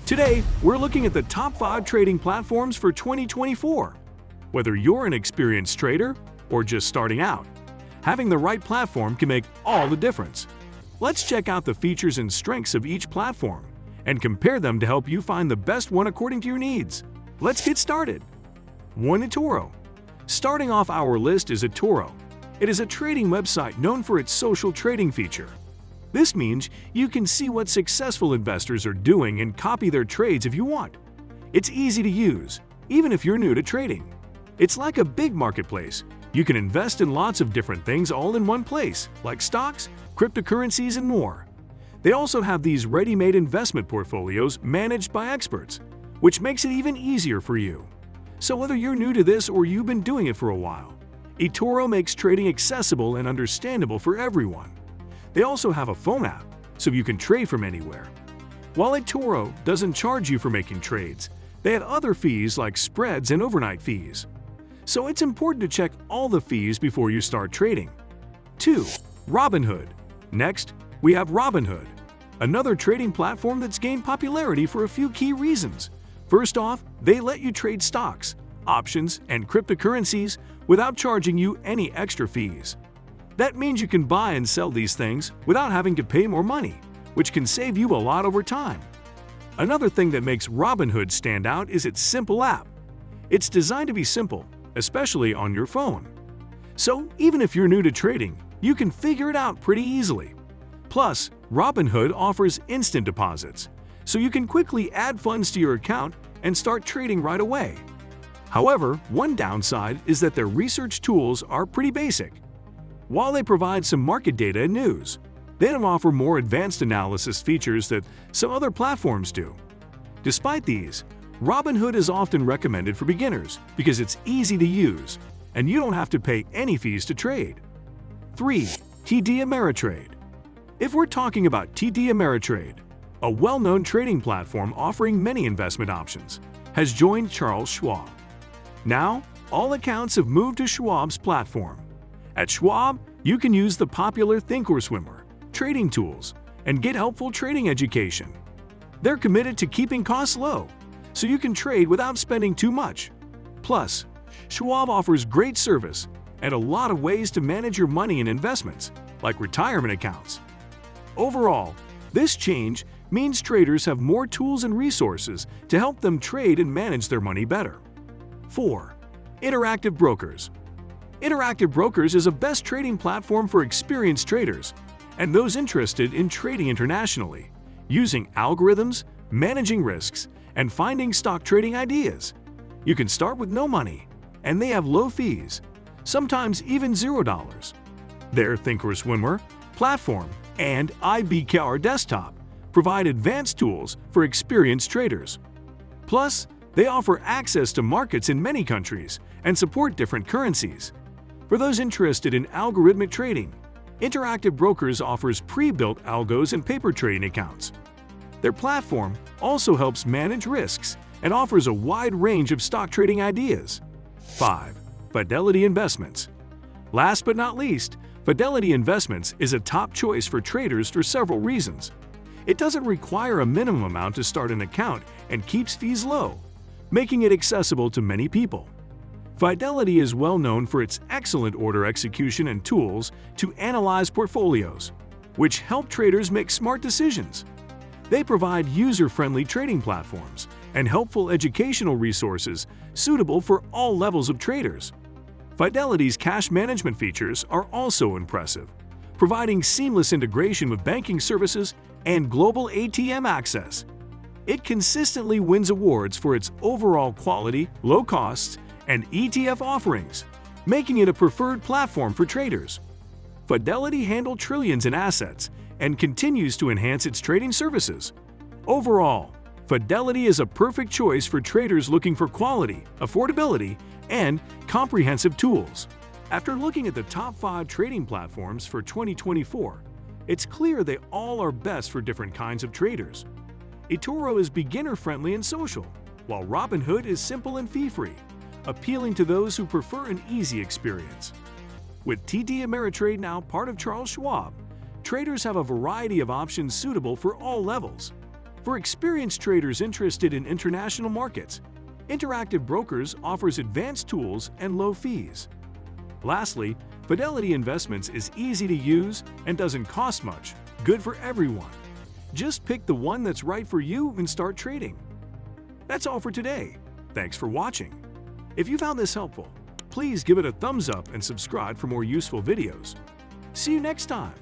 Today, we're looking at the top 5 trading platforms for 2024. Whether you're an experienced trader or just starting out, having the right platform can make all the difference. Let's check out the features and strengths of each platform and compare them to help you find the best one according to your needs. Let's get started. 1. eToro. Starting off our list is eToro. It is a trading website known for its social trading feature. This means you can see what successful investors are doing and copy their trades if you want. It's easy to use, even if you're new to trading. It's like a big marketplace. You can invest in lots of different things all in one place, like stocks, cryptocurrencies, and more. They also have these ready-made investment portfolios managed by experts, which makes it even easier for you. So whether you're new to this or you've been doing it for a while, eToro makes trading accessible and understandable for everyone. They also have a phone app, so you can trade from anywhere. While eToro doesn't charge you for making trades, they have other fees like spreads and overnight fees. So it's important to check all the fees before you start trading. 2. Robinhood. Next, we have Robinhood, another trading platform that's gained popularity for a few key reasons. First off, they let you trade stocks, options, and cryptocurrencies without charging you any extra fees. That means you can buy and sell these things without having to pay more money, which can save you a lot over time. Another thing that makes Robinhood stand out is its simple app. It's designed to be simple, especially on your phone. So even if you're new to trading, you can figure it out pretty easily. Plus, Robinhood offers instant deposits, so you can quickly add funds to your account and start trading right away. However, one downside is that their research tools are pretty basic. While they provide some market data and news, they don't offer more advanced analysis features that some other platforms do. Despite these, Robinhood is often recommended for beginners because it's easy to use and you don't have to pay any fees to trade. 3. TD Ameritrade. If we're talking about TD Ameritrade, a well-known trading platform offering many investment options, has joined Charles Schwab. Now, all accounts have moved to Schwab's platform. At Schwab, you can use the popular Thinkorswim trading tools and get helpful trading education. They're committed to keeping costs low, so you can trade without spending too much. Plus, Schwab offers great service and a lot of ways to manage your money and investments, like retirement accounts. Overall, this change means traders have more tools and resources to help them trade and manage their money better. 4. Interactive Brokers. Interactive Brokers is a best trading platform for experienced traders and those interested in trading internationally, using algorithms, managing risks, and finding stock trading ideas. You can start with no money, and they have low fees, sometimes even $0. Their Thinkorswim platform and IBKR desktop provide advanced tools for experienced traders. Plus, they offer access to markets in many countries and support different currencies. For those interested in algorithmic trading, Interactive Brokers offers pre-built algos and paper trading accounts. Their platform also helps manage risks and offers a wide range of stock trading ideas. 5. Fidelity Investments. Last but not least, Fidelity Investments is a top choice for traders for several reasons. It doesn't require a minimum amount to start an account and keeps fees low, making it accessible to many people. Fidelity is well known for its excellent order execution and tools to analyze portfolios, which help traders make smart decisions. They provide user-friendly trading platforms and helpful educational resources suitable for all levels of traders. Fidelity's cash management features are also impressive, providing seamless integration with banking services and global ATM access. It consistently wins awards for its overall quality, low costs, and ETF offerings, making it a preferred platform for traders. Fidelity handles trillions in assets and continues to enhance its trading services. Overall, Fidelity is a perfect choice for traders looking for quality, affordability, and comprehensive tools. After looking at the top 5 trading platforms for 2024, it's clear they all are best for different kinds of traders. eToro is beginner-friendly and social, while Robinhood is simple and fee-free, appealing to those who prefer an easy experience. With TD Ameritrade now part of Charles Schwab, traders have a variety of options suitable for all levels. For experienced traders interested in international markets, Interactive Brokers offers advanced tools and low fees. Lastly, Fidelity Investments is easy to use and doesn't cost much, good for everyone. Just pick the one that's right for you and start trading. That's all for today. Thanks for watching. If you found this helpful, please give it a thumbs up and subscribe for more useful videos. See you next time.